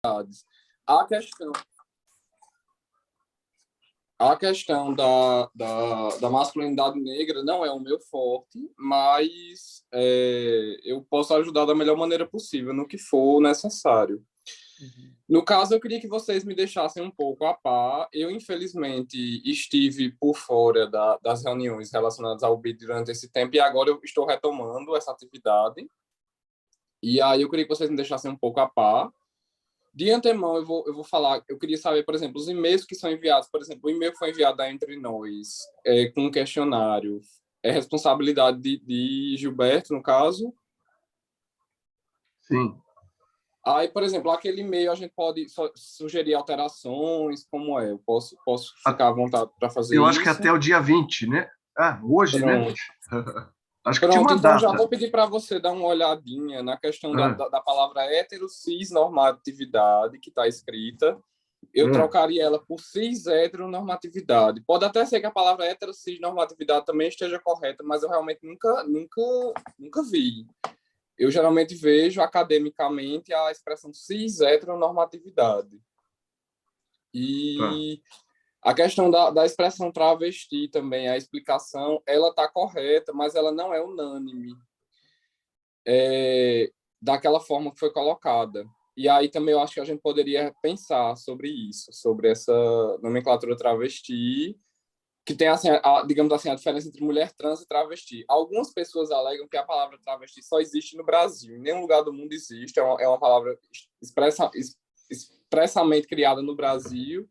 A questão, a questão da masculinidade negra não é o meu forte, mas eu posso ajudar da melhor maneira possível no que for necessário. Uhum. No caso, eu queria que vocês me deixassem um pouco a par. Eu, infelizmente, estive por fora das reuniões relacionadas ao BID durante esse tempo e agora eu estou retomando essa atividade. E aí eu queria que vocês me deixassem um pouco a par. De antemão, eu vou falar, eu queria saber, por exemplo, os e-mails que são enviados, por exemplo, o e-mail que foi enviado da Entre Nós, com um questionário, é responsabilidade de Gilberto, no caso? Sim. Aí, por exemplo, aquele e-mail a gente pode sugerir alterações, como é? Eu posso ficar à vontade para fazer eu isso? Eu acho que até o dia 20, né? Ah, hoje, Pronto. Né? Acho que Pronto, tinha uma então data. já vou pedir para você dar uma olhadinha na questão da palavra hétero, cis, normatividade, que está escrita. Eu trocaria ela por cis, heteronormatividade. Pode até ser que a palavra hétero, cis, normatividade também esteja correta, mas eu realmente nunca vi. Eu geralmente vejo academicamente a expressão cis, heteronormatividade. E a questão da expressão travesti também, a explicação, ela está correta, mas ela não é unânime daquela forma que foi colocada. E aí também eu acho que a gente poderia pensar sobre isso, sobre essa nomenclatura travesti, que tem, assim, digamos assim, a diferença entre mulher trans e travesti. Algumas pessoas alegam que a palavra travesti só existe no Brasil, em nenhum lugar do mundo existe, é uma palavra expressamente criada no Brasil.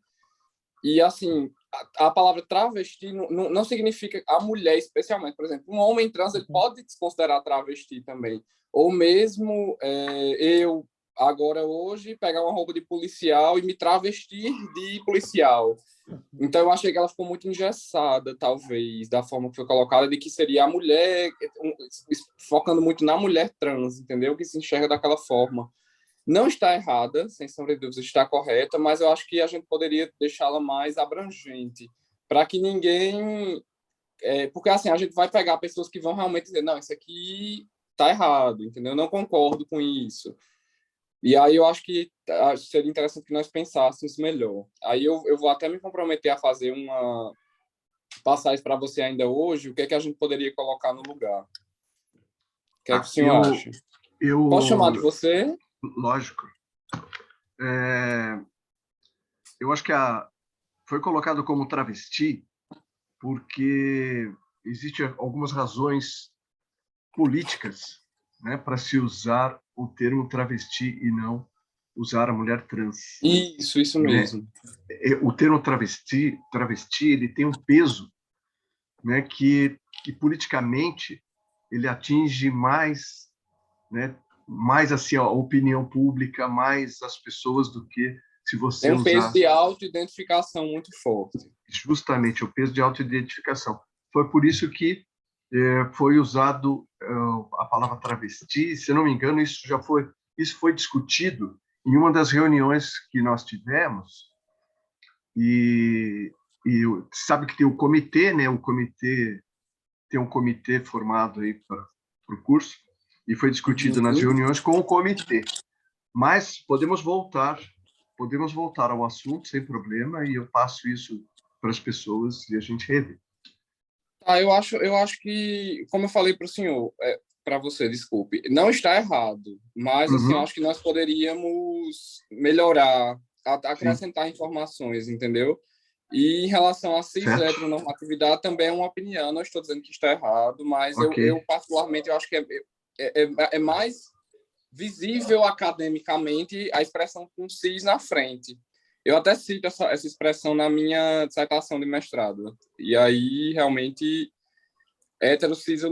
E, assim, a palavra travesti não significa a mulher especialmente. Por exemplo, um homem trans ele pode se considerar travesti também. Ou mesmo eu, agora, hoje, pegar uma roupa de policial e me travestir de policial. Então, eu achei que ela ficou muito engessada, talvez, da forma que foi colocada, de que seria a mulher, focando muito na mulher trans, entendeu? Que se enxerga daquela forma. Não está errada, sem sombra de dúvidas, está correta, mas eu acho que a gente poderia deixá-la mais abrangente, para que ninguém... porque, assim, a gente vai pegar pessoas que vão realmente dizer, não, isso aqui está errado, entendeu? Eu não concordo com isso. E aí eu acho que seria interessante que nós pensássemos melhor. Aí eu vou até me comprometer a fazer passar isso para você ainda hoje, o que é que a gente poderia colocar no lugar. O que é que o senhor acha? Posso chamar de você? Lógico. Eu acho que foi colocado como travesti porque existem algumas razões políticas, né, para se usar o termo travesti e não usar a mulher trans. Isso mesmo. O termo travesti ele tem um peso, né, que politicamente ele atinge mais, né, mais assim a opinião pública, mais as pessoas do que se você tem um peso de autoidentificação muito forte. Justamente, o peso de autoidentificação. Foi por isso que foi usado a palavra travesti. Se não me engano, isso foi discutido em uma das reuniões que nós tivemos. E sabe que tem o comitê, né? Tem um comitê formado aí para o curso e foi discutido nas reuniões com o comitê. Mas podemos voltar ao assunto sem problema e eu passo isso para as pessoas e a gente revê. Eu acho que, como eu falei para o senhor, para você, desculpe, não está errado, mas assim, eu acho que nós poderíamos melhorar, acrescentar informações, entendeu? E em relação à cis-heteronormatividade, também é uma opinião, não estou dizendo que está errado, mas eu particularmente, eu acho que é mais visível academicamente a expressão com cis na frente. Eu até cito essa expressão na minha dissertação de mestrado. E aí, realmente, hétero cis eu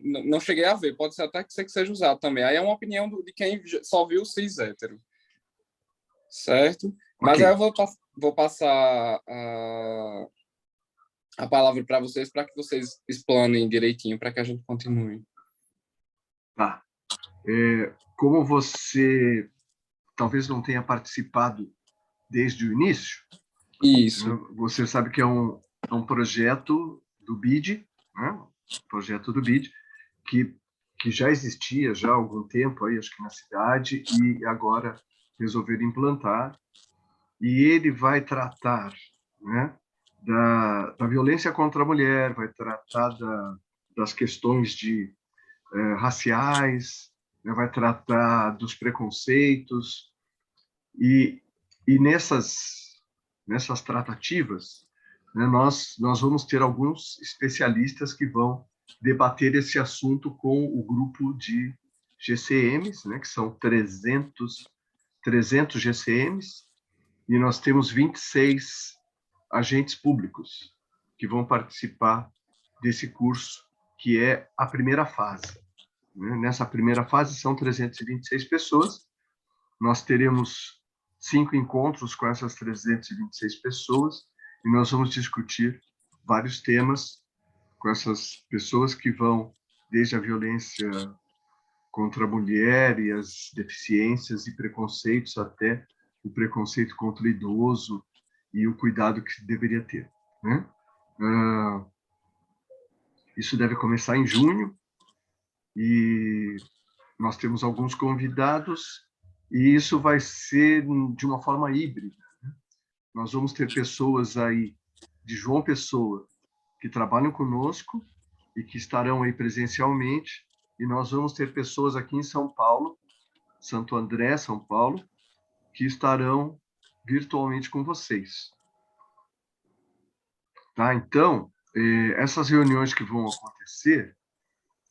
não cheguei a ver. Pode ser até que seja usado também. Aí é uma opinião de quem só viu cis hétero. Certo? Mas aí eu vou passar a palavra para vocês, para que vocês explanem direitinho, para que a gente continue. Tá. Como você talvez não tenha participado desde o início, isso, você sabe que é um projeto do BID, né? Projeto do BID, que já existia já há algum tempo aí, acho que na cidade, e agora resolver implantar, e ele vai tratar, né, da violência contra a mulher, vai tratar das questões raciais, né, vai tratar dos preconceitos, e, e nessas tratativas, né, nós vamos ter alguns especialistas que vão debater esse assunto com o grupo de GCMs, né, que são 300 GCMs, e nós temos 26 agentes públicos que vão participar desse curso, que é a primeira fase. Nessa primeira fase são 326 pessoas. Nós teremos 5 encontros com essas 326 pessoas e nós vamos discutir vários temas com essas pessoas que vão desde a violência contra a mulher e as deficiências e preconceitos até o preconceito contra o idoso e o cuidado que deveria ter, né? Isso deve começar em junho e nós temos alguns convidados e isso vai ser de uma forma híbrida. Nós vamos ter pessoas aí de João Pessoa que trabalham conosco e que estarão aí presencialmente, e nós vamos ter pessoas aqui em São Paulo, Santo André, São Paulo, que estarão virtualmente com vocês. Tá? Então, essas reuniões que vão acontecer,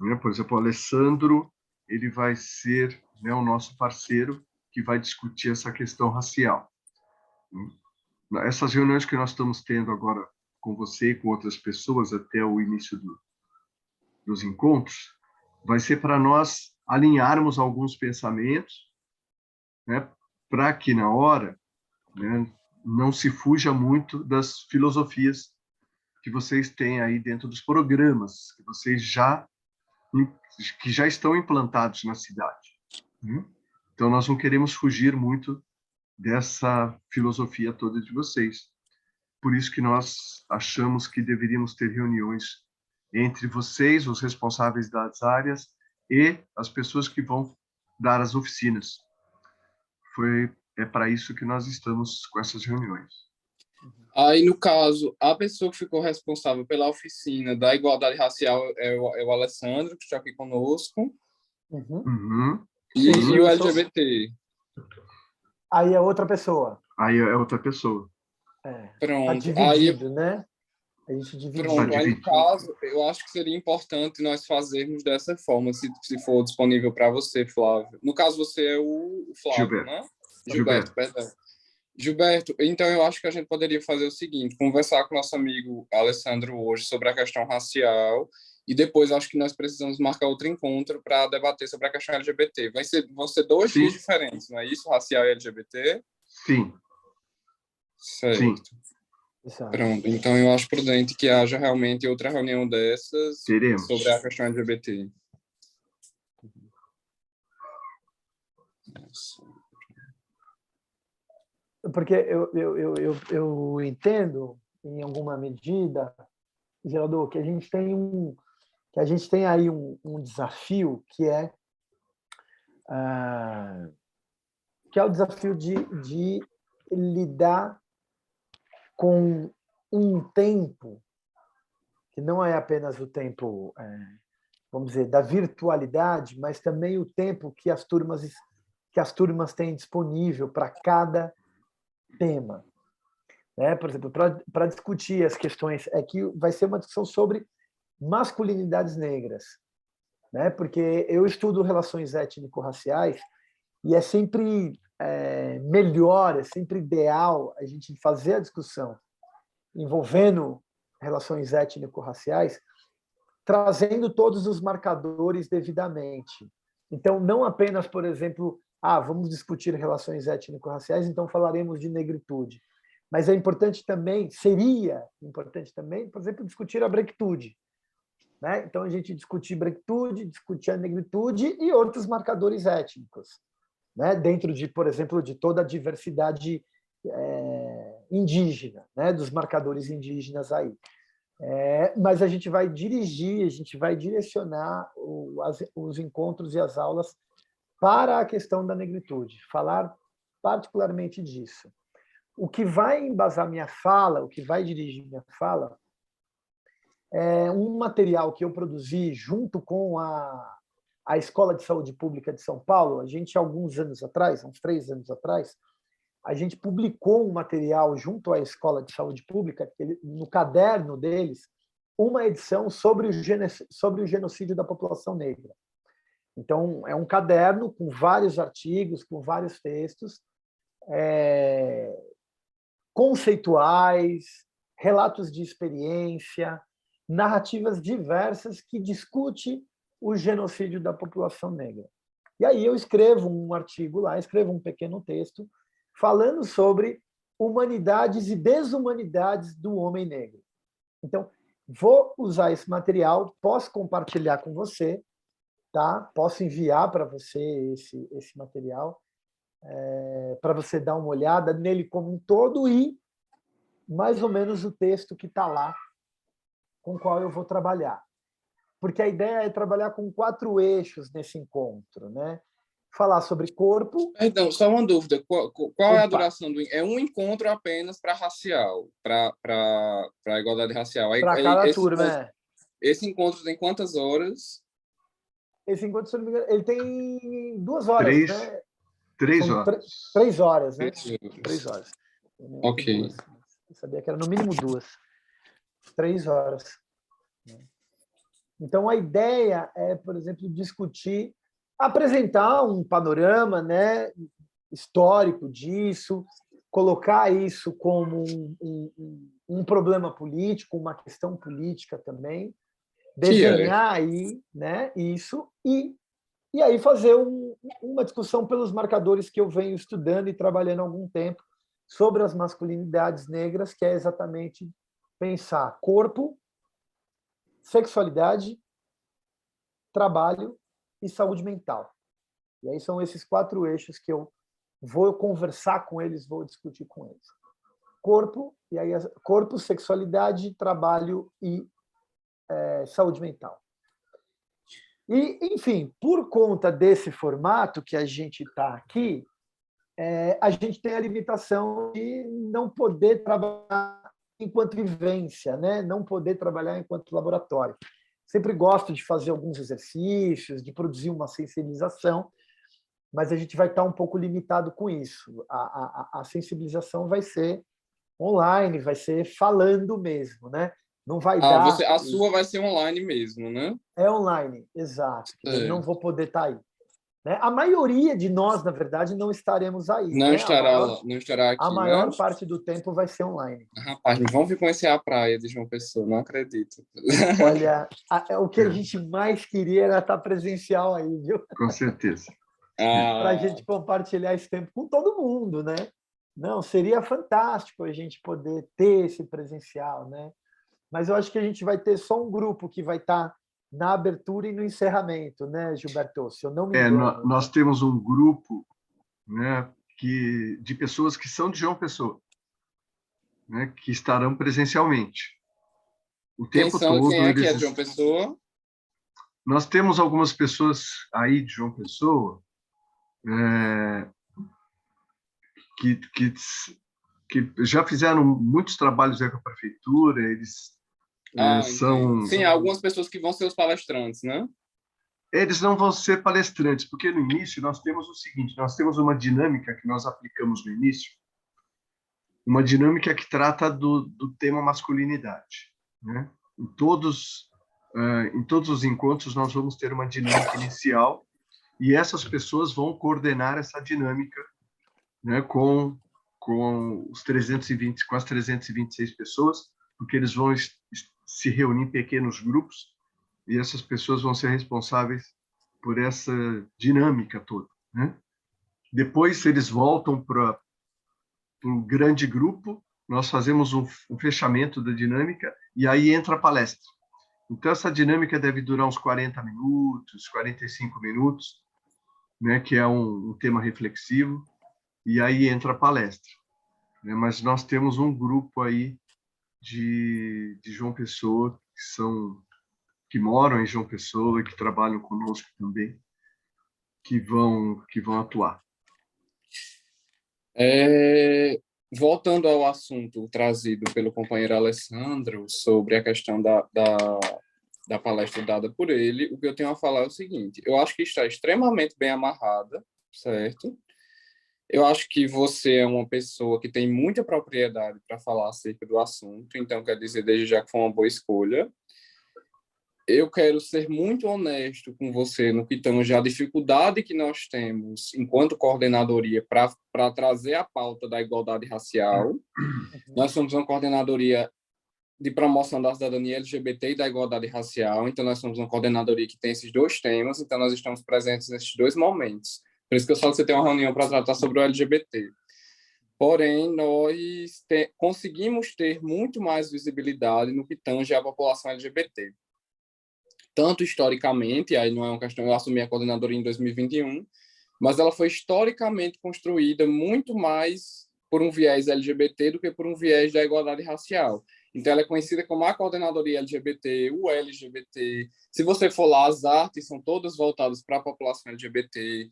né, por exemplo, o Alessandro, ele vai ser, né, o nosso parceiro que vai discutir essa questão racial. Essas reuniões que nós estamos tendo agora com você e com outras pessoas até o início dos encontros, vai ser para nós alinharmos alguns pensamentos, né, para que na hora, né, não se fuja muito das filosofias que vocês têm aí dentro dos programas, que já estão implantados na cidade. Então, nós não queremos fugir muito dessa filosofia toda de vocês. Por isso que nós achamos que deveríamos ter reuniões entre vocês, os responsáveis das áreas, e as pessoas que vão dar as oficinas. É para isso que nós estamos com essas reuniões. Aí, no caso, a pessoa que ficou responsável pela oficina da igualdade racial é o Alessandro, que está aqui conosco. E o LGBT. Aí é outra pessoa. Aí é outra pessoa. Pronto. Tá dividido, né? A gente divide. Pronto. Aí, no caso, eu acho que seria importante nós fazermos dessa forma, se for disponível para você, Flávio. No caso, você é o Flávio, Gilberto. né? Gilberto, perdão. Gilberto, então eu acho que a gente poderia fazer o seguinte, conversar com o nosso amigo Alessandro hoje sobre a questão racial e depois acho que nós precisamos marcar outro encontro para debater sobre a questão LGBT. Vão ser 2 dias diferentes, não é isso? Racial e LGBT? Sim. Certo. Sim. Pronto, então eu acho prudente que haja realmente outra reunião dessas sobre a questão LGBT. Porque eu entendo, em alguma medida, Geraldo, que a gente tem aí um desafio que é o desafio de lidar com um tempo que não é apenas o tempo, vamos dizer, da virtualidade, mas também o tempo que as turmas têm disponível para cada tema, né? Por exemplo, para discutir as questões, que vai ser uma discussão sobre masculinidades negras, né? Porque eu estudo relações étnico-raciais e é sempre melhor, é sempre ideal a gente fazer a discussão envolvendo relações étnico-raciais, trazendo todos os marcadores devidamente. Então, não apenas, por exemplo, vamos discutir relações étnico-raciais, então falaremos de negritude. Mas seria importante também, por exemplo, discutir a branquitude, né? Então, a gente discutir branquitude, discutir a negritude e outros marcadores étnicos, né? Dentro por exemplo, de toda a diversidade indígena, né? Dos marcadores indígenas aí. Mas a gente vai direcionar os encontros e as aulas para a questão da negritude, falar particularmente disso. O que vai embasar minha fala, o que vai dirigir minha fala, é um material que eu produzi junto com a Escola de Saúde Pública de São Paulo. A gente, alguns anos atrás, uns 3 anos atrás, a gente publicou um material junto à Escola de Saúde Pública, no caderno deles, uma edição sobre o genocídio da população negra. Então, é um caderno com vários artigos, com vários textos, conceituais, relatos de experiência, narrativas diversas que discutem o genocídio da população negra. E aí eu escrevo um artigo lá, escrevo um pequeno texto, falando sobre humanidades e desumanidades do homem negro. Então, vou usar esse material, posso compartilhar com você, tá? Posso enviar para você esse material, para você dar uma olhada nele como um todo e mais ou menos o texto que está lá, com o qual eu vou trabalhar. Porque a ideia é trabalhar com 4 eixos nesse encontro, né? Falar sobre corpo. Perdão, só uma dúvida. Qual é a duração do... É um encontro apenas para racial, para a igualdade racial. Para cada turma, Esse encontro tem quantas horas? Esse encontro, se não me engano, ele tem 2 horas, 3, né? 3 São horas. 3 horas, né? 3 horas. 3 horas. Ok. Eu sabia que era no mínimo 2. 3 horas. Então, a ideia é, por exemplo, discutir, apresentar um panorama, né, histórico disso, colocar isso como um problema político, uma questão política também, desenhar aí, né, isso e aí fazer uma discussão pelos marcadores que eu venho estudando e trabalhando há algum tempo sobre as masculinidades negras, que é exatamente pensar corpo, sexualidade, trabalho e saúde mental. E aí são esses 4 eixos que eu vou conversar com eles, vou discutir com eles. Corpo, sexualidade, trabalho e saúde mental. E, enfim, por conta desse formato que a gente está aqui, a gente tem a limitação de não poder trabalhar enquanto vivência, né? Não poder trabalhar enquanto laboratório. Sempre gosto de fazer alguns exercícios, de produzir uma sensibilização, mas a gente vai estar um pouco limitado com isso. A sensibilização vai ser online, vai ser falando mesmo, né? Não vai dar... A sua vai ser online mesmo, né? É online, exato. Eu não vou poder estar aí. Né? A maioria de nós, na verdade, não estaremos aí. Não, né? não estará aqui, a maior né? parte do tempo vai ser online. Rapaz, não vão vir conhecer a praia de João Pessoa, não acredito. Olha, o que a gente mais queria era estar presencial aí, viu? Com certeza. Para a gente compartilhar esse tempo com todo mundo, né? Não, seria fantástico a gente poder ter esse presencial, né? Mas eu acho que a gente vai ter só um grupo que vai estar na abertura e no encerramento, né, Gilberto? Se eu não me engano. Nós temos um grupo, né, de pessoas que são de João Pessoa, né, que estarão presencialmente. O tempo todo. Quem é que é de João Pessoa? Nós temos algumas pessoas aí de João Pessoa que já fizeram muitos trabalhos com a prefeitura, eles são... Sim, algumas pessoas que vão ser os palestrantes, né? Eles não vão ser palestrantes, porque no início nós temos o seguinte, nós temos uma dinâmica que nós aplicamos no início, uma dinâmica que trata do tema masculinidade, né? Em todos os encontros nós vamos ter uma dinâmica inicial e essas pessoas vão coordenar essa dinâmica, né, com as 326 pessoas, porque eles vão se reunir em pequenos grupos e essas pessoas vão ser responsáveis por essa dinâmica toda, né? Depois eles voltam para um grande grupo, nós fazemos um fechamento da dinâmica e aí entra a palestra. Então essa dinâmica deve durar uns 40 minutos, 45 minutos, né, que é um tema reflexivo, e aí entra a palestra. Né? Mas nós temos um grupo aí de João Pessoa que moram em João Pessoa e que trabalham conosco também, que vão atuar. Voltando ao assunto trazido pelo companheiro Alessandro sobre a questão da palestra dada por ele, o que eu tenho a falar é o seguinte: eu acho que está extremamente bem amarrada, certo? Eu acho que você é uma pessoa que tem muita propriedade para falar acerca do assunto, então quer dizer, desde já que foi uma boa escolha. Eu quero ser muito honesto com você no que tange a dificuldade que nós temos, enquanto coordenadoria, para trazer a pauta da igualdade racial. Nós somos uma coordenadoria de promoção da cidadania LGBT e da igualdade racial, então nós somos uma coordenadoria que tem esses dois temas, então nós estamos presentes nesses dois momentos. Por isso que eu falo que você tem uma reunião para tratar sobre o LGBT. Porém, nós conseguimos ter muito mais visibilidade no que tange à população LGBT. Tanto historicamente, aí não é uma questão, eu assumi a coordenadoria em 2021, mas ela foi historicamente construída muito mais por um viés LGBT do que por um viés da igualdade racial. Então, ela é conhecida como a coordenadoria LGBT, o LGBT. Se você for lá, as artes são todas voltadas para a população LGBT.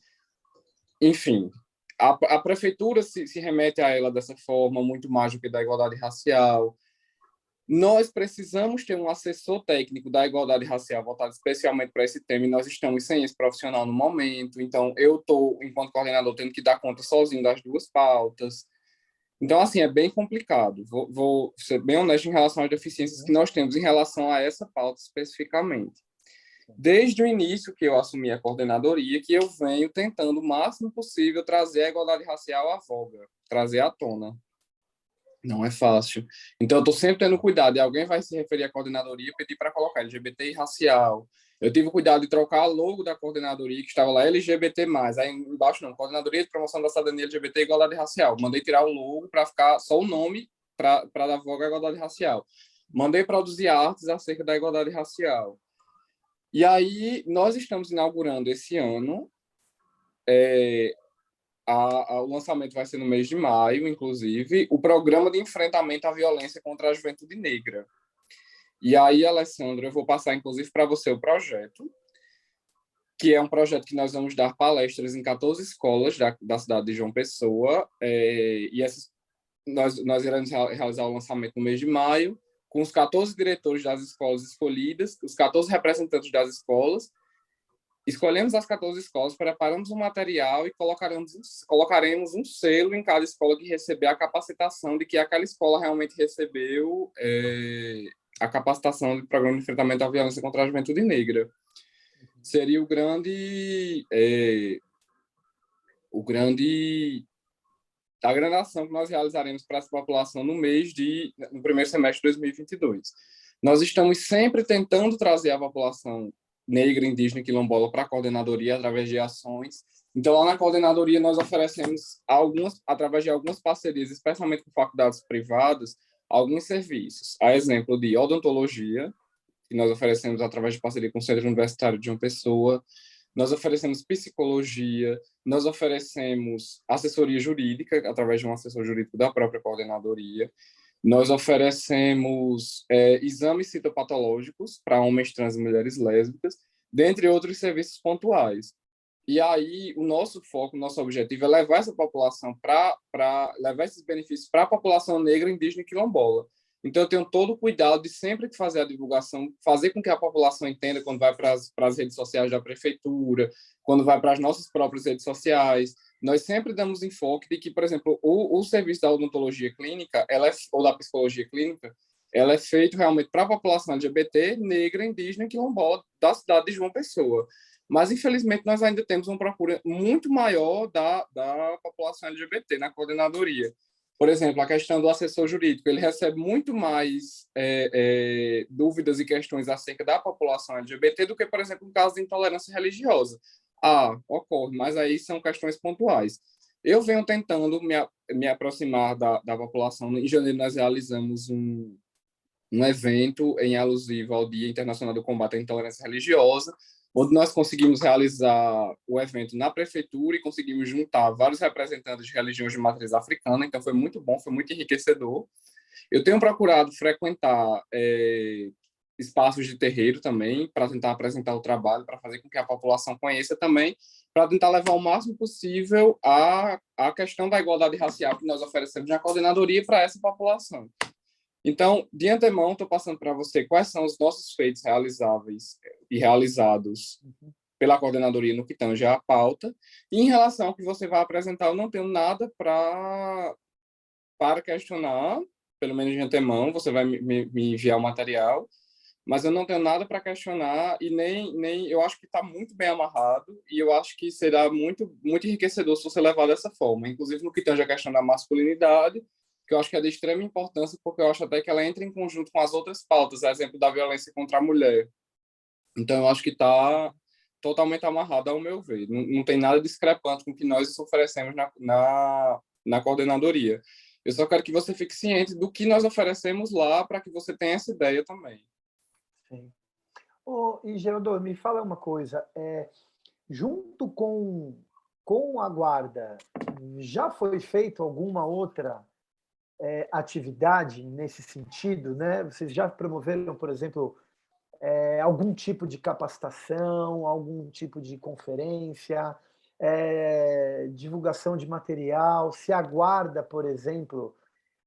Enfim, a prefeitura se remete a ela dessa forma, muito mais do que da igualdade racial. Nós precisamos ter um assessor técnico da igualdade racial voltado especialmente para esse tema, e nós estamos sem esse profissional no momento. Então, eu estou, enquanto coordenador, tendo que dar conta sozinho das duas pautas. Então, assim, é bem complicado. Vou ser bem honesto em relação às deficiências que nós temos em relação a essa pauta especificamente. Desde o início que eu assumi a coordenadoria, que eu venho tentando o máximo possível trazer a igualdade racial à voga, trazer à tona. Não é fácil. Então, eu estou sempre tendo cuidado. E alguém vai se referir à coordenadoria e pedir para colocar LGBT e racial. Eu tive cuidado de trocar a logo da coordenadoria, que estava lá LGBT+. Aí embaixo, não, Coordenadoria de Promoção da Cidadania LGBT e Igualdade Racial. Mandei tirar o logo para ficar só o nome para dar voga à igualdade racial. Mandei produzir artes acerca da igualdade racial. E aí, nós estamos inaugurando esse ano o lançamento vai ser no mês de maio, inclusive, o programa de enfrentamento à violência contra a juventude negra. E aí, Alessandro, eu vou passar, inclusive, para você o projeto, que é um projeto que nós vamos dar palestras em 14 escolas da cidade de João Pessoa, e nós iremos realizar o lançamento no mês de maio, com os 14 diretores das escolas escolhidas, os 14 representantes das escolas. Escolhemos as 14 escolas, preparamos um material e colocaremos um selo em cada escola que receber a capacitação de que aquela escola realmente recebeu a capacitação do Programa de Enfrentamento à Violência contra a Juventude Negra. Seria a grande ação que nós realizaremos para essa população no primeiro semestre de 2022. Nós estamos sempre tentando trazer a população negra, indígena e quilombola para a coordenadoria através de ações. Então, lá na coordenadoria, nós oferecemos, através de algumas parcerias, especialmente com faculdades privadas, alguns serviços. A exemplo de odontologia, que nós oferecemos através de parceria com o Centro Universitário de João Pessoa. Nós oferecemos psicologia, nós oferecemos assessoria jurídica, através de um assessor jurídico da própria coordenadoria. Nós oferecemos exames citopatológicos para homens trans e mulheres lésbicas, dentre outros serviços pontuais. E aí, o nosso foco, o nosso objetivo é levar essa população levar esses benefícios para a população negra, indígena e quilombola. Então, eu tenho todo o cuidado de sempre que fazer a divulgação, fazer com que a população entenda quando vai para as redes sociais da prefeitura, quando vai para as nossas próprias redes sociais. Nós sempre damos enfoque de que, por exemplo, o serviço da odontologia clínica, ou da psicologia clínica, ela é feito realmente para a população LGBT, negra, indígena e quilombola da cidade de João Pessoa. Mas, infelizmente, nós ainda temos uma procura muito maior da população LGBT na coordenadoria. Por exemplo, a questão do assessor jurídico, ele recebe muito mais dúvidas e questões acerca da população LGBT do que, por exemplo, no caso de intolerância religiosa. Ocorre, mas aí são questões pontuais. Eu venho tentando me aproximar da população. Em janeiro, nós realizamos um evento em alusivo ao Dia Internacional do Combate à Intolerância Religiosa, onde nós conseguimos realizar o evento na prefeitura e conseguimos juntar vários representantes de religiões de matriz africana, então foi muito bom, foi muito enriquecedor. Eu tenho procurado frequentar espaços de terreiro também, para tentar apresentar o trabalho, para fazer com que a população conheça também, para tentar levar o máximo possível a questão da igualdade racial que nós oferecemos na coordenadoria para essa população. Então, de antemão, estou passando para você quais são os nossos feitos realizáveis e realizados pela coordenadoria no que tange à pauta. E em relação ao que você vai apresentar, eu não tenho nada para questionar, pelo menos de antemão, você vai me enviar o material, mas eu não tenho nada para questionar e nem eu acho que está muito bem amarrado e eu acho que será muito enriquecedor se você levar dessa forma, inclusive no que tange a questão da masculinidade, que eu acho que é de extrema importância, porque eu acho até que ela entra em conjunto com as outras pautas, exemplo da violência contra a mulher. Então, eu acho que está totalmente amarrado, ao meu ver. Não tem nada discrepante com o que nós oferecemos na coordenadoria. Eu só quero que você fique ciente do que nós oferecemos lá, para que você tenha essa ideia também. Sim. E, Geraldo, me fala uma coisa. Junto com a guarda, já foi feita alguma outra atividade nesse sentido, né? Vocês já promoveram, por exemplo, algum tipo de capacitação, algum tipo de conferência, divulgação de material? Se a guarda, por exemplo,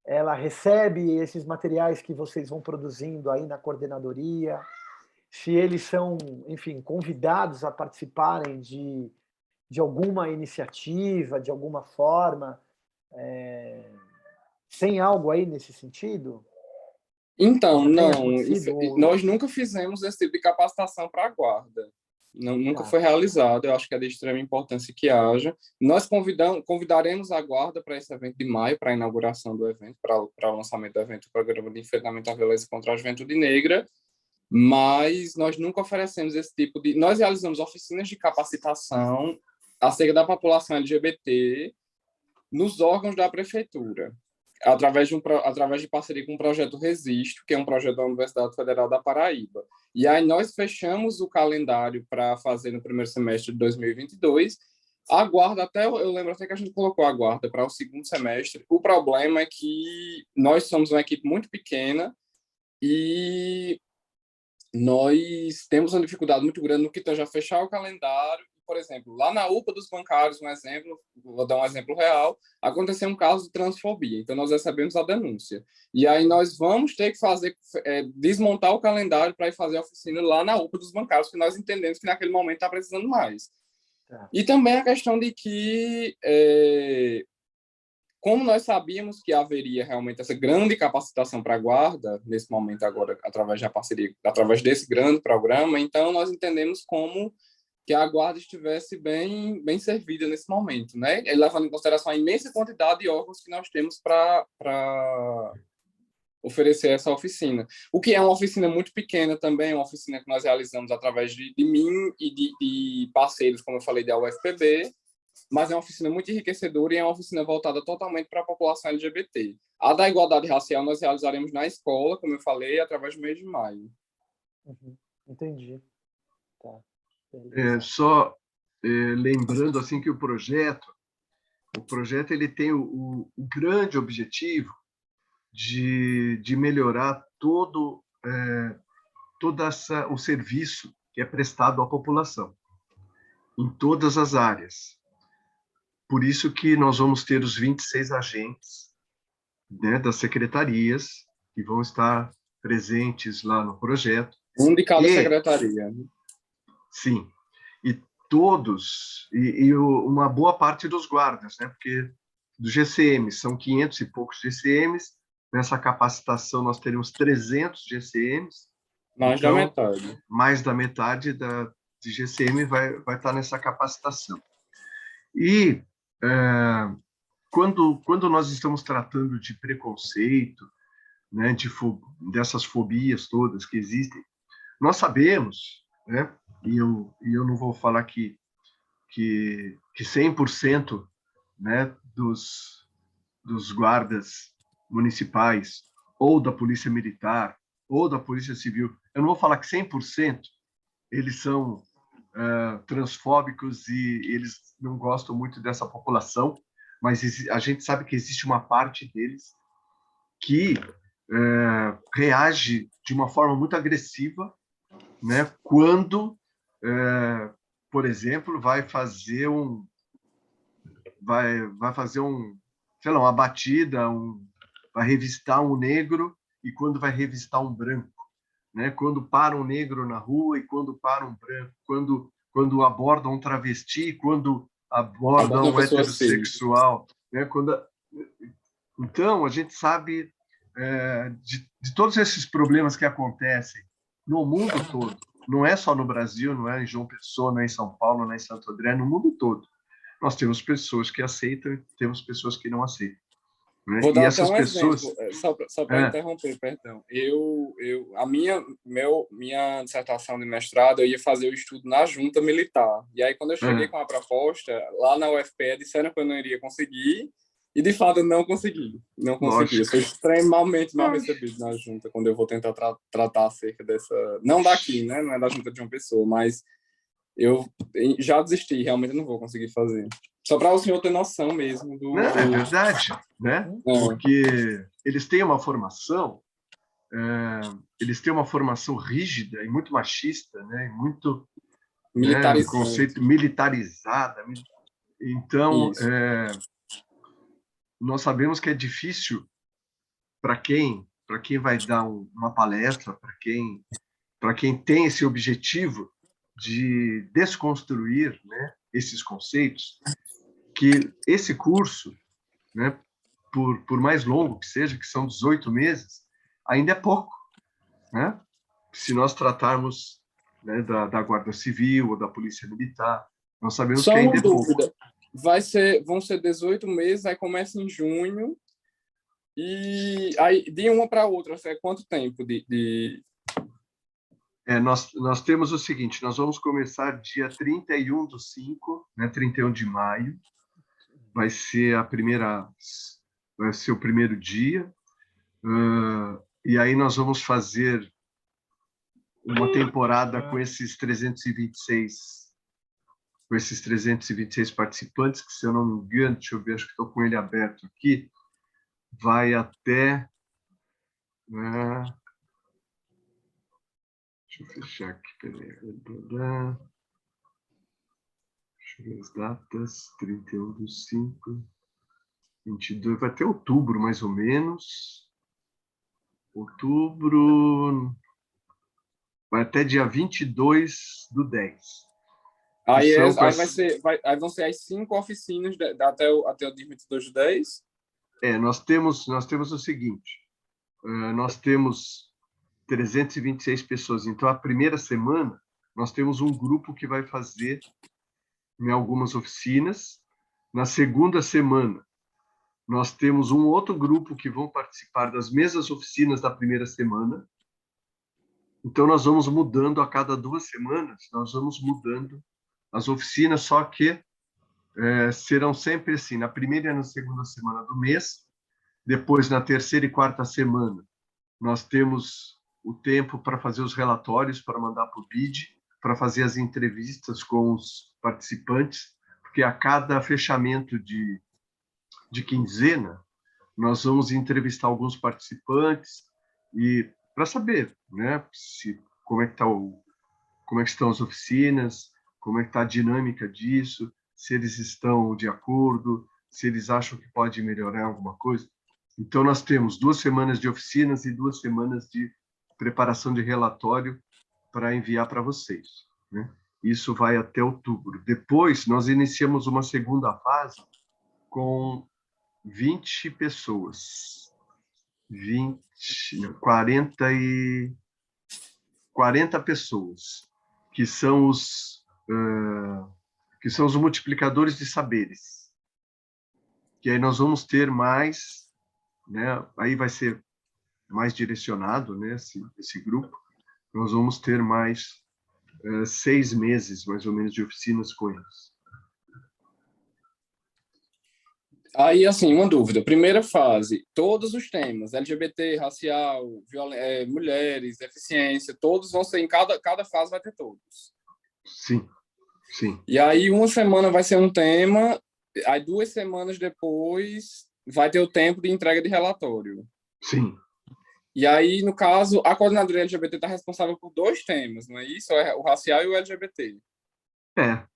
ela recebe esses materiais que vocês vão produzindo aí na coordenadoria, se eles são, enfim, convidados a participarem de alguma iniciativa, de alguma forma, tem algo aí nesse sentido? Então, Já tem não, acontecido? nós nunca fizemos esse tipo de capacitação para a guarda. Nunca Tá. foi realizado, eu acho que é de extrema importância que haja. Nós convidaremos a guarda para esse evento de maio, para a inauguração do evento, para o lançamento do evento, o Programa de Enfrentamento à Violência contra a Juventude Negra, mas nós nunca oferecemos esse tipo de... Nós realizamos oficinas de capacitação acerca da população LGBT nos órgãos da prefeitura, através de parceria com o projeto Resisto, que é um projeto da Universidade Federal da Paraíba. E aí nós fechamos o calendário para fazer no primeiro semestre de 2022. A guarda, eu lembro até que a gente colocou a guarda para o segundo semestre. O problema é que nós somos uma equipe muito pequena e nós temos uma dificuldade muito grande no que tange a fechar o calendário. Por exemplo, lá na UPA dos bancários, um exemplo, vou dar um exemplo real, aconteceu um caso de transfobia, então nós recebemos a denúncia. E aí nós vamos ter que desmontar o calendário para ir fazer a oficina lá na UPA dos bancários, porque nós entendemos que naquele momento está precisando mais. Tá. E também a questão de que, como nós sabíamos que haveria realmente essa grande capacitação para a guarda, nesse momento agora, através da parceria, através desse grande programa, então nós entendemos como que a guarda estivesse bem servida nesse momento, né? E levando em consideração a imensa quantidade de órgãos que nós temos para oferecer essa oficina. O que é uma oficina muito pequena também, uma oficina que nós realizamos através de mim e de parceiros, como eu falei, da UFPB, mas é uma oficina muito enriquecedora e é uma oficina voltada totalmente para a população LGBT. A da igualdade racial nós realizaremos na escola, como eu falei, através do mês de maio. Uhum. Entendi. Tá. Só lembrando assim que o projeto ele tem o grande objetivo de melhorar todo o serviço que é prestado à população em todas as áreas. Por isso que nós vamos ter os 26 agentes, né, das secretarias que vão estar presentes lá no projeto. Um de cada secretaria. Sim. E todos, uma boa parte dos guardas, né? Porque do GCM, são 500 e poucos GCMs, nessa capacitação nós teremos 300 GCMs. Mais então, da metade. Mais da metade de GCM vai estar nessa capacitação. E quando nós estamos tratando de preconceito, né, dessas fobias todas que existem, nós sabemos, né, e eu não vou falar que 100%, né, dos guardas municipais ou da polícia militar ou da polícia civil, eu não vou falar que 100% eles são transfóbicos e eles não gostam muito dessa população, mas a gente sabe que existe uma parte deles que reage de uma forma muito agressiva, né, quando, por exemplo, vai fazer sei lá, uma batida, vai revistar um negro e quando vai revistar um branco, né? Quando para um negro na rua e quando para um branco, quando aborda um travesti, quando aborda Aborda uma um pessoa assim. heterossexual, né? Então, a gente sabe de todos esses problemas que acontecem no mundo todo. Não é só no Brasil, não é em João Pessoa, não é em São Paulo, não é em Santo André, no mundo todo. Nós temos pessoas que aceitam e temos pessoas que não aceitam. Né? Vou E dar até essas um pessoas... exemplo, só para interromper, perdão. A minha dissertação de mestrado, eu ia fazer o estudo na junta militar. E aí, quando eu cheguei com a proposta, lá na UFPE, disseram que eu não iria conseguir, e de fato eu não consegui. Não consegui. Eu Lógico. sou extremamente mal recebido na junta, quando eu vou tentar tratar acerca dessa... Não daqui, né? Não é da junta de uma pessoa, mas eu já desisti, realmente eu não vou conseguir fazer. Só para o senhor ter noção mesmo Não, é verdade, né? Porque eles têm uma formação, rígida e muito machista, né? E muito, né, um conceito militarizada. Então, nós sabemos que é difícil para quem vai dar uma palestra, para quem tem esse objetivo de desconstruir, né, esses conceitos, que esse curso, né, por mais longo que seja, que são 18 meses, ainda é pouco, né? Se nós tratarmos, né, da Guarda Civil ou da Polícia Militar, nós sabemos Só que uma ainda é pouco. dúvida. Vão ser 18 meses, aí começa em junho, e aí de uma para outra, é quanto tempo Nós temos o seguinte, nós vamos começar dia 31/5, né, 31 de maio, vai ser o primeiro dia, e aí nós vamos fazer uma temporada com esses 326 participantes, que, se eu não me engano, deixa eu ver, acho que estou com ele aberto aqui, vai até... deixa eu fechar aqui, peraí. Deixa eu ver as datas, 31/5, 22, vai até outubro, mais ou menos. Outubro... vai até dia 22/10. Aí vão ser as 5 oficinas até o dia 22/10? Nós temos o seguinte, nós temos 326 pessoas, então a primeira semana nós temos um grupo que vai fazer em algumas oficinas, na segunda semana nós temos um outro grupo que vão participar das mesmas oficinas da primeira semana, então nós vamos mudando a cada 2 semanas, nós vamos mudando as oficinas, só que serão sempre assim, na primeira e na segunda semana do mês, depois na terceira e quarta semana, nós temos o tempo para fazer os relatórios, para mandar para o BID, para fazer as entrevistas com os participantes, porque a cada fechamento de quinzena, nós vamos entrevistar alguns participantes e para saber, né, como é que estão as oficinas, como é que está a dinâmica disso, se eles estão de acordo, se eles acham que pode melhorar alguma coisa. Então, nós temos 2 semanas de oficinas e 2 semanas de preparação de relatório para enviar para vocês, né? Isso vai até outubro. Depois, nós iniciamos uma segunda fase com 20 pessoas. 40 pessoas, que são os multiplicadores de saberes. Que aí nós vamos ter mais, né? Aí vai ser mais direcionado, né? Esse grupo. Nós vamos ter mais 6 meses, mais ou menos, de oficinas com eles. Aí, assim, uma dúvida. Primeira fase, todos os temas, LGBT, racial, mulheres, deficiência, todos vão ser, cada fase vai ter todos. Sim, sim. E aí, uma semana vai ser um tema, aí 2 semanas depois vai ter o tempo de entrega de relatório. Sim. E aí, no caso, a coordenadora LGBT está responsável por dois temas, não é isso? É o racial e o LGBT.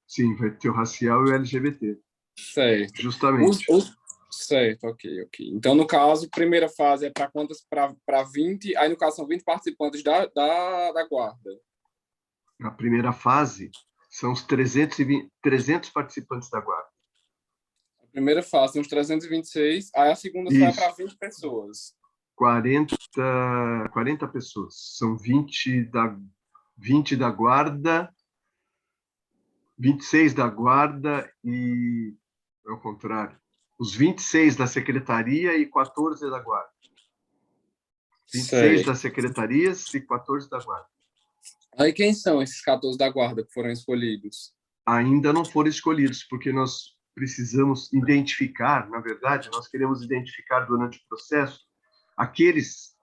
Sim, vai ter o racial e o LGBT, Certo. justamente. Certo, ok, ok. Então, no caso, primeira fase é para quantas? Para 20, aí no caso são 20 participantes da guarda. A primeira fase são os 300 participantes da guarda. A primeira fase são os 326, aí a segunda só é para Isso, 20 pessoas. 40 pessoas. São 20 da guarda, 26 da guarda e, ao contrário, os 26 da secretaria e 14 da guarda. 26 Certo. das secretarias e 14 da guarda. Aí quem são esses 14 da guarda que foram escolhidos? Ainda não foram escolhidos, porque nós precisamos identificar, na verdade, nós queremos identificar durante o processo aqueles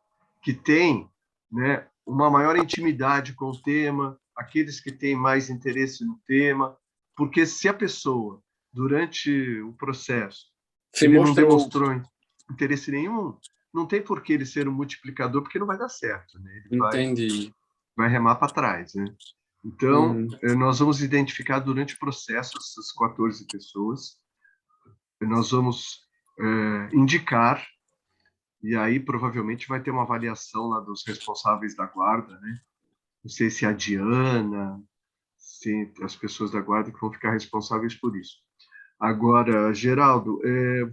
que têm, né, uma maior intimidade com o tema, aqueles que têm mais interesse no tema, porque se a pessoa, durante o processo, Se ele não mostrou. demonstrou interesse nenhum, não tem por que ele ser um multiplicador, porque não vai dar certo, né? Ele Entendi. vai remar para trás, né? Então, nós vamos identificar durante o processo essas 14 pessoas, nós vamos indicar, e aí provavelmente vai ter uma avaliação lá dos responsáveis da guarda, né? Não sei se é a Diana, se as pessoas da guarda que vão ficar responsáveis por isso. Agora, Geraldo,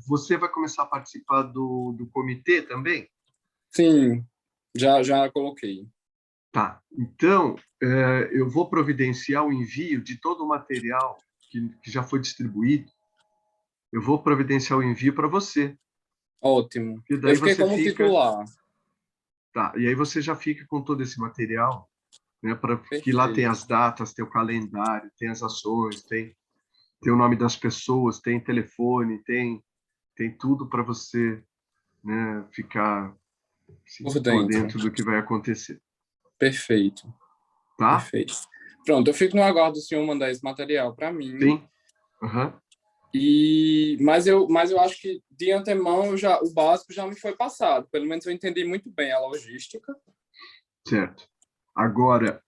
você vai começar a participar do comitê também? Sim, já coloquei. Tá. Então, eu vou providenciar o envio de todo o material que já foi distribuído. Eu vou providenciar o envio para você. Ótimo. E Eu daí fiquei você como fica. titular. Tá. E aí você já fica com todo esse material, né? Para que lá tem Perfeito. as datas, tem o calendário, tem as ações, tem o nome das pessoas, tem telefone, tem tudo para você, né, ficar assim, Por por dentro. dentro do que vai acontecer. Perfeito. Tá? Perfeito. Pronto, eu fico no aguardo do senhor mandar esse material para mim. Sim. Uhum. Mas eu acho que de antemão o básico já me foi passado. Pelo menos eu entendi muito bem a logística. Certo. Agora,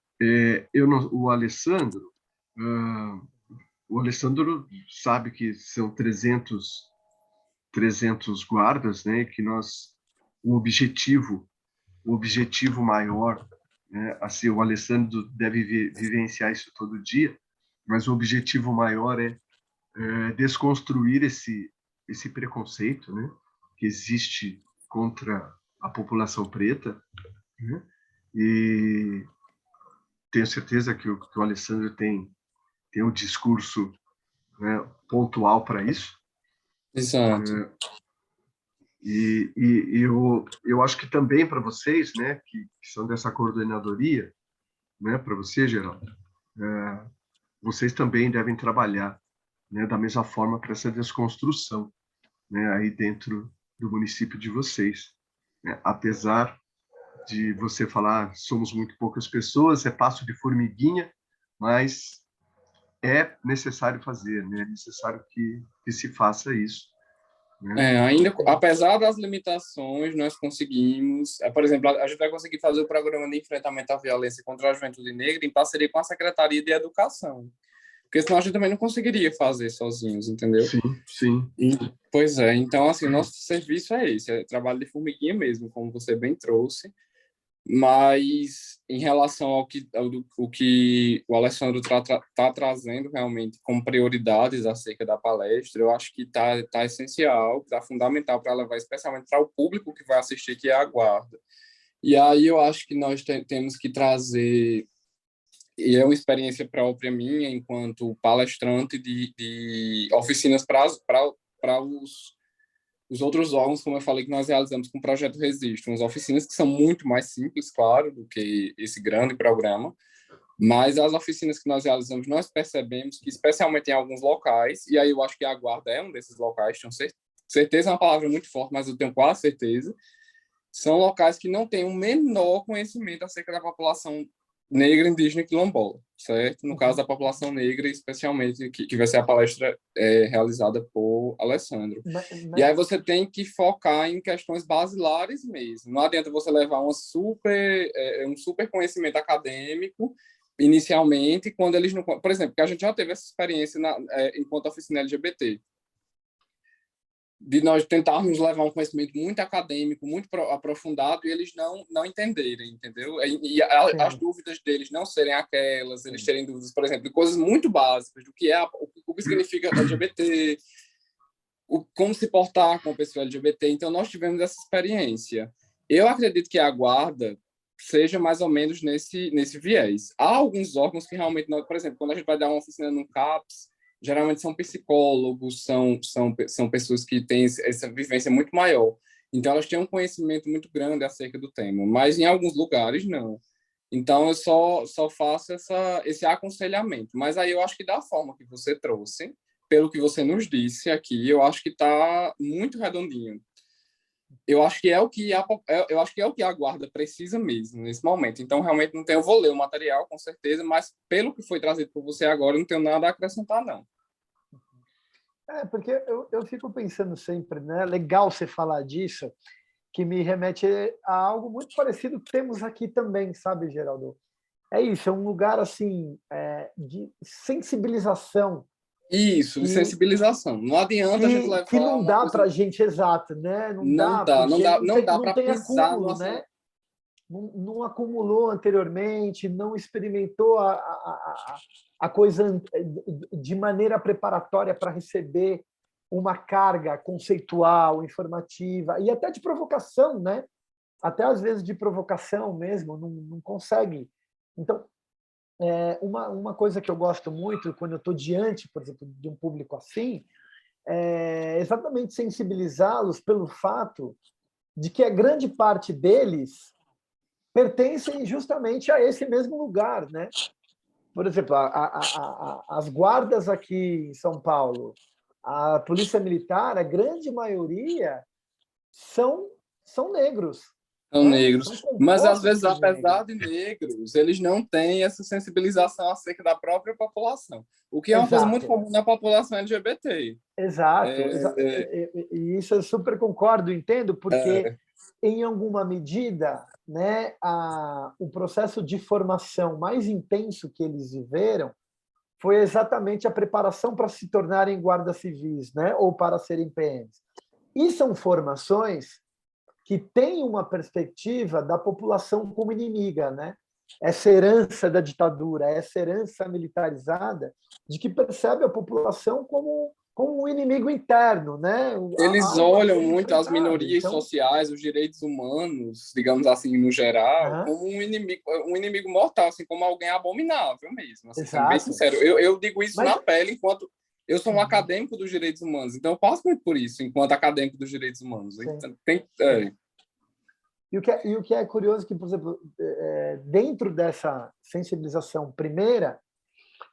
o Alessandro, ah, o Alessandro sabe que são 300 guardas, né? Que o objetivo maior, né? Assim, o Alessandro deve vivenciar isso todo dia, mas o objetivo maior é desconstruir esse preconceito, né? Que existe contra a população preta, né? E tenho certeza que o Alessandro tem um discurso, né, pontual para isso. Exato. E eu acho que também para vocês, né, que são dessa coordenadoria, né, para você, Geraldo, vocês também devem trabalhar, né, da mesma forma para essa desconstrução, né, aí dentro do município de vocês, né? Apesar de você falar somos muito poucas pessoas, é passo de formiguinha, mas é necessário fazer, né? É necessário que se faça isso, né? Ainda, apesar das limitações, nós conseguimos. Por exemplo, a gente vai conseguir fazer o programa de enfrentamento à violência contra a juventude negra em parceria com a Secretaria de Educação. Porque senão a gente também não conseguiria fazer sozinhos, entendeu? Sim, sim. Pois é, então, assim, nosso serviço é esse, é trabalho de formiguinha mesmo, como você bem trouxe. Mas em relação o que o Alessandro tá trazendo realmente como prioridades acerca da palestra, eu acho que tá essencial, tá fundamental para levar especialmente para o público que vai assistir, que é a guarda. E aí eu acho que nós temos que trazer, e é uma experiência própria minha enquanto palestrante de oficinas para os outros órgãos, como eu falei, que nós realizamos com o Projeto Resiste, umas oficinas que são muito mais simples, claro, do que esse grande programa, mas as oficinas que nós realizamos, nós percebemos que, especialmente em alguns locais, e aí eu acho que a Guarda é um desses locais, tenho certeza é uma palavra muito forte, mas eu tenho quase certeza, são locais que não têm o menor conhecimento acerca da população negra, indígena e quilombola, certo? No caso da população negra, especialmente, que vai ser a palestra realizada por Alessandro. E aí você tem que focar em questões basilares mesmo. Não adianta você levar um super conhecimento acadêmico inicialmente, quando eles não... Por exemplo, que a gente já teve essa experiência enquanto oficina LGBT, de nós tentarmos levar um conhecimento muito acadêmico, muito aprofundado, e eles não entenderem, entendeu? As dúvidas deles não serem aquelas, eles terem dúvidas, por exemplo, de coisas muito básicas, do que o que significa LGBT, como se portar com a pessoa LGBT. Então, nós tivemos essa experiência. Eu acredito que a guarda seja mais ou menos nesse viés. Há alguns órgãos que realmente, por exemplo, quando a gente vai dar uma oficina no CAPS, geralmente são psicólogos, são pessoas que têm essa vivência muito maior. Então, elas têm um conhecimento muito grande acerca do tema, mas em alguns lugares, não. Então, eu só faço esse aconselhamento. Mas aí eu acho que da forma que você trouxe, pelo que você nos disse aqui, eu acho que está muito redondinho. Eu acho que é o que eu acho que é o que a guarda precisa mesmo nesse momento. Então, realmente não tenho, eu vou ler o material com certeza, mas pelo que foi trazido por você agora, eu não tenho nada a acrescentar, não. Porque eu fico pensando sempre, né? Legal você falar disso, que me remete a algo muito parecido que temos aqui também, sabe, Geraldo? É isso, é um lugar assim de sensibilização. Isso, de sensibilização. Não adianta a gente levar que não dá coisa... para a gente, exato, né? Não Não dá, dá, porque não dá não para tem pisar no acúmulo, né? Não acumulou anteriormente, não experimentou a coisa de maneira preparatória para receber uma carga conceitual, informativa e até de provocação, né? Até às vezes de provocação mesmo, não consegue. Então, uma coisa que eu gosto muito quando eu estou diante, por exemplo, de um público assim, é exatamente sensibilizá-los pelo fato de que a grande parte deles pertencem justamente a esse mesmo lugar, né? Por exemplo, as guardas aqui em São Paulo, a polícia militar, a grande maioria são negros, São né? negros. São Mas, às compostos vezes, por negros. apesar de negros, eles não têm essa sensibilização acerca da própria população, o que é uma coisa muito Exato. comum na população LGBT. Exato. E isso eu super concordo, entendo, porque, em alguma medida, né, o processo de formação mais intenso que eles viveram foi exatamente a preparação para se tornarem guardas civis, né, ou para serem PMs. E são formações que têm uma perspectiva da população como inimiga, né? Essa herança da ditadura, essa herança militarizada, de que percebe a população como um inimigo interno, né? Eles Algo a olham ser muito as enfrentado. minorias Então, sociais, os direitos humanos, digamos assim, no geral, como um inimigo mortal, assim, como alguém abominável mesmo, assim, sendo bem exato. sincero. Eu digo isso Mas, na pele, enquanto eu sou um acadêmico dos direitos humanos, então eu passo muito por isso, enquanto acadêmico dos direitos humanos. Então, E o que é curioso que, por exemplo, dentro dessa sensibilização primeira,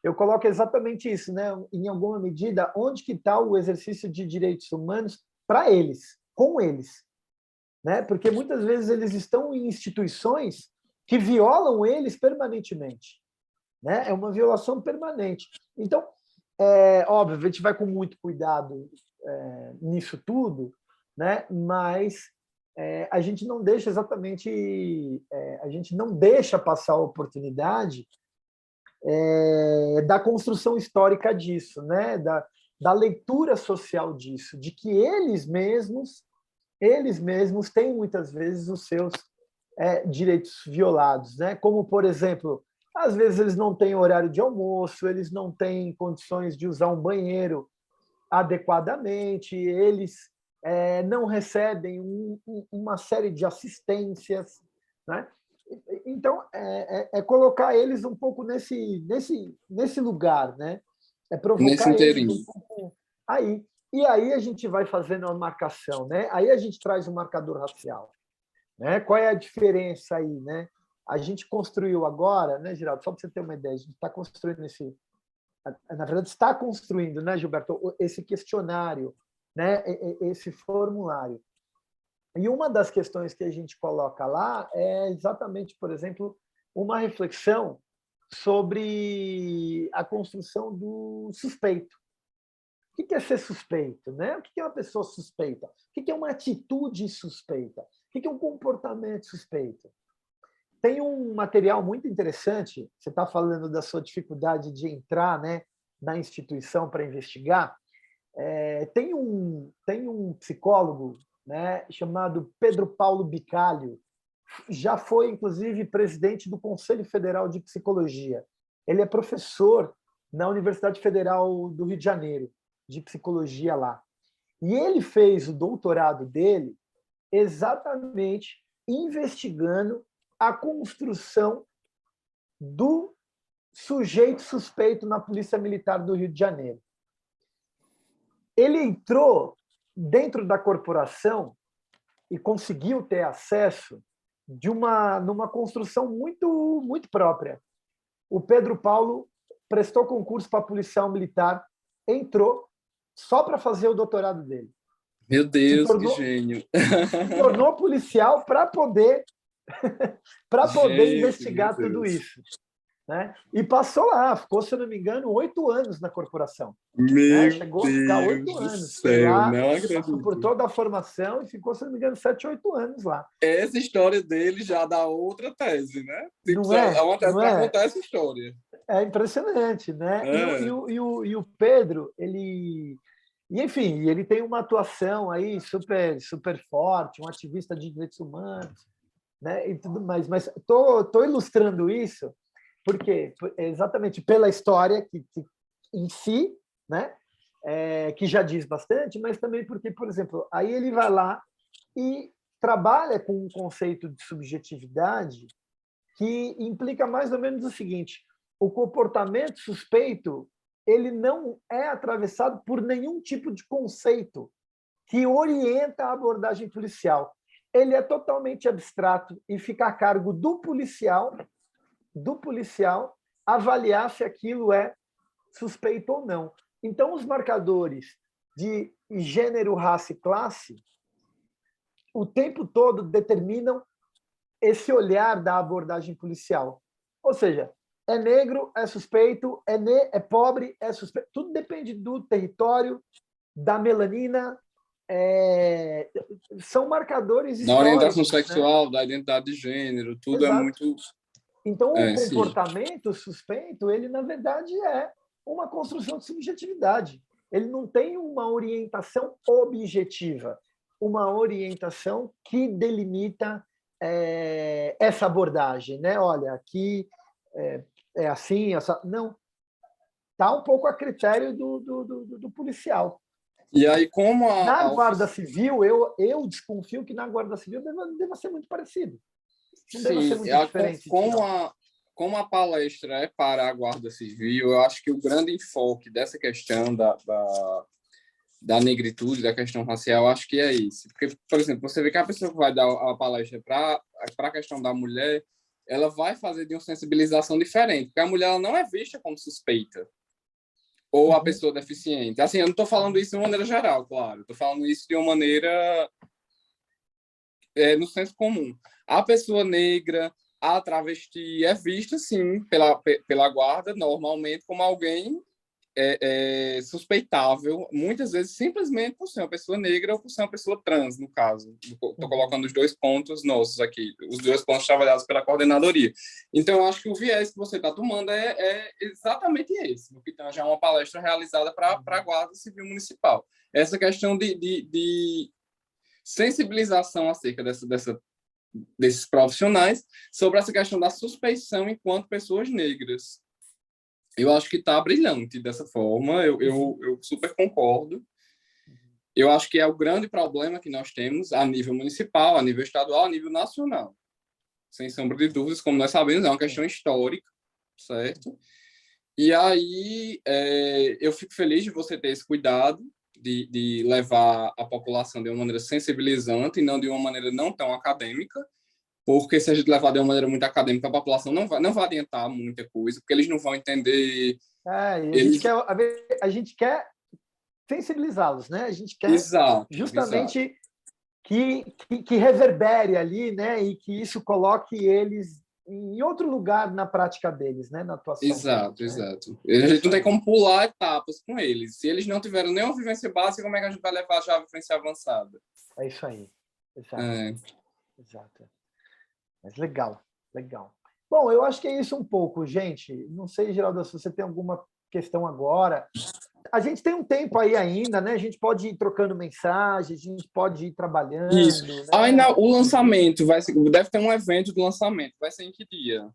eu coloco exatamente isso, né? Em alguma medida, onde que está o exercício de direitos humanos para eles, com eles, né? Porque muitas vezes eles estão em instituições que violam eles permanentemente, né? É uma violação permanente. Então, óbvio, a gente vai com muito cuidado nisso tudo, né? Mas a gente não deixa a gente não deixa passar a oportunidade da construção histórica disso, né? Da leitura social disso, de que eles mesmos têm muitas vezes os seus direitos violados, né? Como, por exemplo, às vezes eles não têm horário de almoço, eles não têm condições de usar um banheiro adequadamente, eles não recebem uma série de assistências, né? Então, colocar eles um pouco nesse lugar, né? É nesse provocar eles um inteirinho. pouco aí. E aí a gente vai fazendo a marcação, né? Aí a gente traz o marcador racial, né? Qual é a diferença aí, né? A gente construiu agora, né, Geraldo? Só para você ter uma ideia, a gente está construindo na verdade, está construindo, né, Gilberto, esse questionário, né, esse formulário. E uma das questões que a gente coloca lá é exatamente, por exemplo, uma reflexão sobre a construção do suspeito. O que é ser suspeito, né? O que é uma pessoa suspeita? O que é uma atitude suspeita? O que é um comportamento suspeito? Tem um material muito interessante. Você está falando da sua dificuldade de entrar, né, na instituição para investigar. Tem um psicólogo, né, chamado Pedro Paulo Bicalho, já foi, inclusive, presidente do Conselho Federal de Psicologia. Ele é professor na Universidade Federal do Rio de Janeiro, de psicologia lá. E ele fez o doutorado dele exatamente investigando a construção do sujeito suspeito na Polícia Militar do Rio de Janeiro. Ele entrou dentro da corporação e conseguiu ter acesso numa construção muito, muito própria. O Pedro Paulo prestou concurso para policial militar, entrou só para fazer o doutorado dele. Meu Deus, que gênio! Se tornou policial para poder investigar tudo isso. Né? E passou lá, ficou, se eu não me engano, 8 anos na corporação. Meu Chegou a ficar 8 anos. Céu, lá, não acredito. Passou por toda a formação e ficou, se não me engano, 7, 8 anos lá. Essa história dele já dá outra tese, né? Não é uma tese para contar essa história. É impressionante, né? E o Pedro, ele... E, enfim, ele tem uma atuação aí super, super forte, um ativista de direitos humanos, né? E tudo mais. Mas estou ilustrando isso porque exatamente pela história que em si, né? Que já diz bastante, mas também porque, por exemplo, aí ele vai lá e trabalha com um conceito de subjetividade que implica mais ou menos o seguinte: o comportamento suspeito ele não é atravessado por nenhum tipo de conceito que orienta a abordagem policial. Ele é totalmente abstrato e fica a cargo do policial avaliar se aquilo é suspeito ou não. Então, os marcadores de gênero, raça e classe, o tempo todo determinam esse olhar da abordagem policial. Ou seja, é negro, é suspeito, é pobre, é suspeito. Tudo depende do território, da melanina. São marcadores históricos. Da orientação sexual, né? Da identidade de gênero, tudo. Exato. É muito... Então, o comportamento suspeito, ele, na verdade, é uma construção de subjetividade. Ele não tem uma orientação objetiva, uma orientação que delimita essa abordagem, né? Olha, aqui é assim, essa... não. Está um pouco a critério do policial. E aí, como na Guarda Civil, eu desconfio que na Guarda Civil deva ser muito parecido. Não deve ser muito diferente. Como a palestra é para a Guarda Civil, eu acho que o grande enfoque dessa questão da negritude, da questão racial, acho que é isso. Porque, por exemplo, você vê que a pessoa que vai dar a palestra para a questão da mulher, ela vai fazer de uma sensibilização diferente, porque a mulher ela não é vista como suspeita ou a pessoa deficiente. Assim, eu não estou falando isso de uma maneira geral, claro. Estou falando isso de uma maneira no senso comum. A pessoa negra, a travesti é vista, sim, pela guarda, normalmente, como alguém suspeitável, muitas vezes simplesmente por ser uma pessoa negra ou por ser uma pessoa trans, no caso. Estou colocando os 2 pontos nossos aqui, os 2 pontos trabalhados pela coordenadoria. Então, eu acho que o viés que você está tomando é exatamente esse, no que tem já uma palestra realizada para a Guarda Civil Municipal. Essa questão de sensibilização acerca desses profissionais sobre essa questão da suspeição enquanto pessoas negras. Eu acho que está brilhante dessa forma, eu super concordo. Eu acho que é o grande problema que nós temos a nível municipal, a nível estadual, a nível nacional. Sem sombra de dúvidas, como nós sabemos, é uma questão histórica, certo? E aí, eu fico feliz de você ter esse cuidado de levar a população de uma maneira sensibilizante e não de uma maneira não tão acadêmica, porque se a gente levar de uma maneira muito acadêmica, a população não vai adiantar muita coisa, porque eles não vão entender... A gente quer sensibilizá-los, né? A gente quer justamente que reverbere ali, né? E que isso coloque eles em outro lugar na prática deles, né? Na atuação. Exato, né? exato. A gente não tem como pular etapas com eles. Se eles não tiveram nenhuma vivência básica, como é que a gente vai levar já a vivência avançada? É isso aí. Exato. É. Exato. Mas legal, legal. Bom, eu acho que é isso um pouco, gente. Não sei, Geraldo, se você tem alguma questão agora. A gente tem um tempo aí ainda, né? A gente pode ir trocando mensagens, a gente pode ir trabalhando. Isso. Né? Ainda o lançamento deve ter um evento do lançamento. Vai ser em que dia?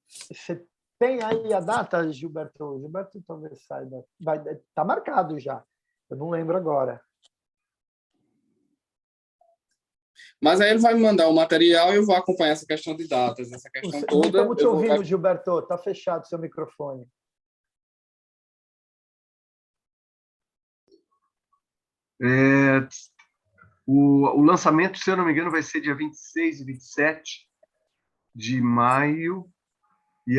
Você tem aí a data, Gilberto? Gilberto talvez saiba. Tá marcado já. Eu não lembro agora. Mas aí ele vai me mandar o material e eu vou acompanhar essa questão de datas, essa questão toda. Não estamos te ouvindo, Gilberto. Tá fechado seu microfone. O lançamento, se eu não me engano, vai ser dia 26 e 27 de maio, e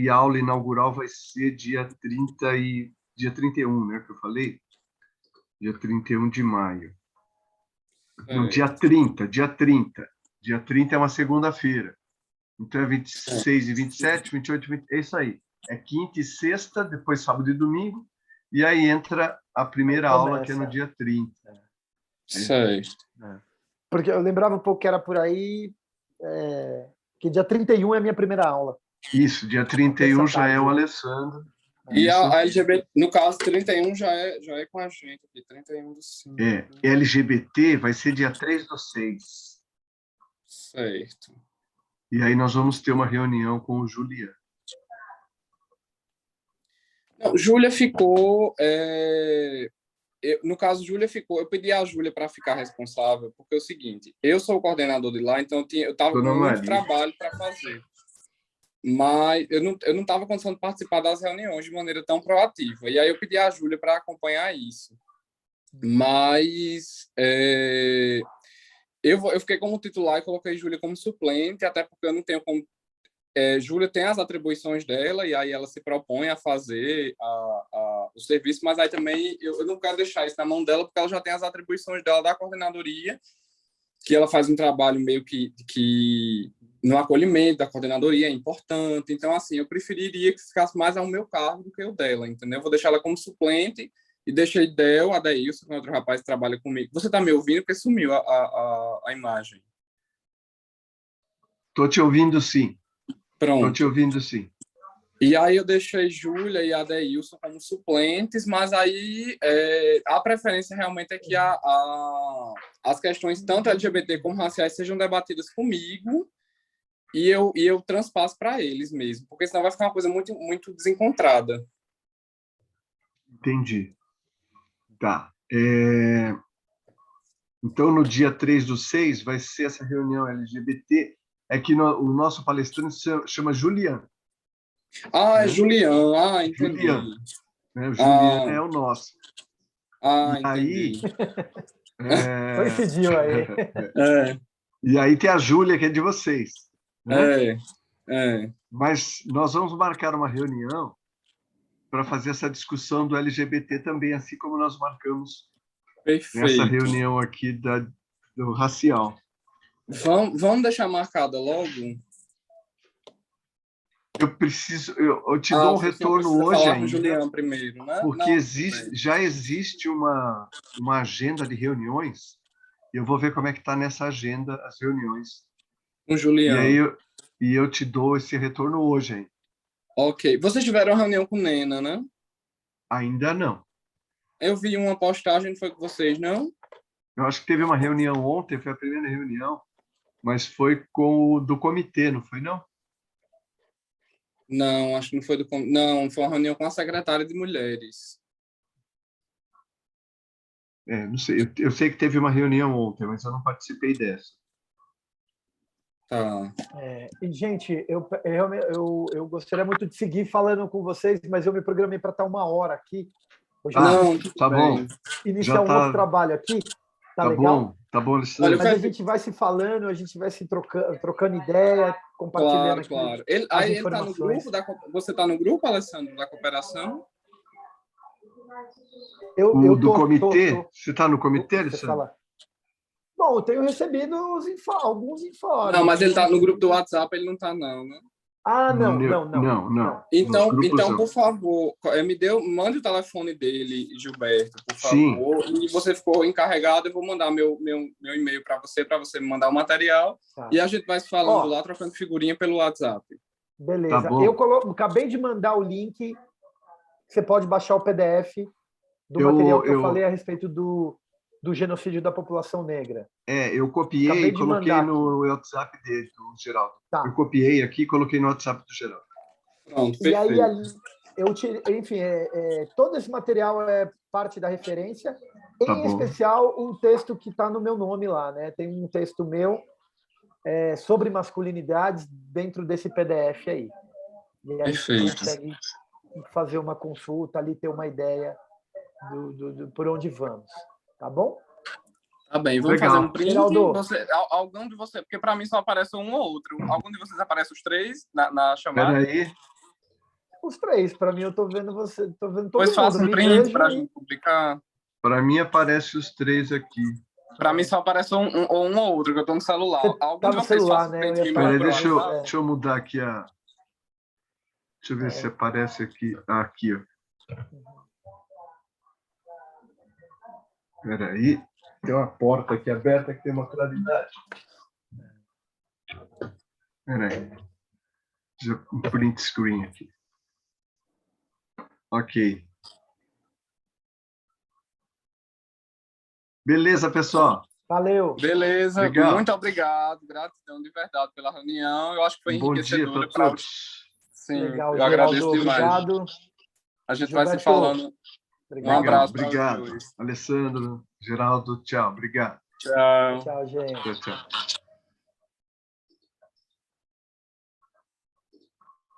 a aula inaugural vai ser dia 31, né, que eu falei? Dia 31 de maio. Não, dia 30. Dia 30 é uma segunda-feira. Então é 26 e 27, 28 e 20, é isso aí. É quinta e sexta, depois sábado e domingo, e aí entra a primeira aula, que é no dia 30. Certo. Porque eu lembrava um pouco que era por aí, que dia 31 é a minha primeira aula. Isso, dia 31 já é o Alessandro. E a LGBT, no caso, 31 já é com a gente aqui, 31 do 5. LGBT vai ser dia 3/6. Certo. E aí nós vamos ter uma reunião com o Juliano. Não, Júlia ficou... no caso, Júlia ficou... Eu pedi a Júlia para ficar responsável, porque é o seguinte, eu sou o coordenador de lá, então eu estava com muito trabalho para fazer. Mas eu não estava conseguindo participar das reuniões de maneira tão proativa. E aí eu pedi a Júlia para acompanhar isso. Mas eu fiquei como titular e coloquei Júlia como suplente, até porque eu não tenho como... Júlia tem as atribuições dela e aí ela se propõe a fazer o serviço, mas aí também eu não quero deixar isso na mão dela, porque ela já tem as atribuições dela da coordenadoria, que ela faz um trabalho meio que no acolhimento da coordenadoria, é importante. Então, assim, eu preferiria que ficasse mais ao meu cargo do que o dela, entendeu? Eu vou deixar ela como suplente e deixei a Adeilson, que é outro rapaz que trabalha comigo. Você está me ouvindo? Porque sumiu a imagem. Estou te ouvindo, sim. Pronto. Estou te ouvindo, sim. E aí eu deixei Júlia e Adeilson como suplentes, mas aí a preferência realmente é que as questões tanto LGBT como raciais sejam debatidas comigo e eu transpasso para eles mesmo, porque senão vai ficar uma coisa muito, muito desencontrada. Entendi. Tá. Então, no dia 3/6, vai ser essa reunião LGBT. É que o nosso palestrante se chama Juliano. É Juliano. Entendi. Juliano. O Juliano é o nosso. Entendi. Coincidiu aí. E aí tem a Júlia, que é de vocês. Né? Mas nós vamos marcar uma reunião para fazer essa discussão do LGBT também, assim como nós marcamos essa reunião aqui do racial. Vamos deixar marcada logo? Eu te dou um retorno hoje ainda, Juliano primeiro, né? porque já existe uma agenda de reuniões, e eu vou ver como é que está nessa agenda as reuniões. Com Juliano. E eu te dou esse retorno hoje ainda. Ok. Vocês tiveram uma reunião com Nena, né? Ainda não. Eu vi uma postagem, foi com vocês, não? Eu acho que teve uma reunião ontem, foi a primeira reunião, mas foi com o do comitê, não foi, não? Não, acho que não foi Não, foi uma reunião com a secretária de Mulheres. Não sei. Eu sei que teve uma reunião ontem, mas eu não participei dessa. Tá. Gente, eu gostaria muito de seguir falando com vocês, mas eu me programei para estar 1 hora aqui. Hoje não, tá bom. Iniciar um outro trabalho aqui. Tá legal? Tá bom, Alessandro. Mas a gente vai se falando, a gente vai se trocando ideia, compartilhando claro. Aqui ele está no grupo você está no grupo, Alessandro, da cooperação? Do comitê? Você está no comitê, Alessandro? Bom, eu tenho recebido alguns informes. Não, mas ele tá no grupo do WhatsApp, ele não tá não, né? Ah, não. Não. Então, por favor, mande o telefone dele, Gilberto, por favor. Sim. E você ficou encarregado, eu vou mandar meu e-mail para você me mandar o material. Tá. E a gente vai se falando lá, trocando figurinha pelo WhatsApp. Beleza. Tá, eu acabei de mandar o link. Você pode baixar o PDF do material que eu falei a respeito do genocídio da população negra. Eu copiei e coloquei no WhatsApp dele, do Geraldo. Tá. Eu copiei aqui e coloquei no WhatsApp do Geraldo. Pronto, e aí, eu tirei, enfim, todo esse material é parte da referência, em especial um texto que está no meu nome lá, né? Tem um texto meu sobre masculinidades dentro desse PDF aí. E aí você consegue fazer uma consulta ali, ter uma ideia por onde vamos. Tá bom? Tá bem, vamos fazer um print. Algum de vocês, porque para mim só aparece um ou outro. Algum de vocês aparece os três na chamada? Peraí. Os três, para mim eu tô vendo você, tô vendo todo mundo. Pois faça um print para a gente publicar. Para mim aparece os três aqui. Para mim só aparece um ou outro, que eu tô no celular. Algum de vocês celular, né? Peraí, deixa eu mudar aqui a... Deixa eu ver se aparece aqui. Aqui, ó. Peraí. Tem uma porta aqui aberta que tem uma claridade. Peraí. Deixa eu print screen aqui. Ok. Beleza, pessoal. Valeu. Beleza. Legal. Muito obrigado. Gratidão de verdade pela reunião. Eu acho que foi enriquecedora. Bom dia para todos. Sim, legal, eu agradeço demais. Obrigado. A gente vai se falando. Obrigado. Um abraço. Obrigado. Alessandro, Geraldo, tchau. Obrigado. Tchau. Tchau, gente. Tchau.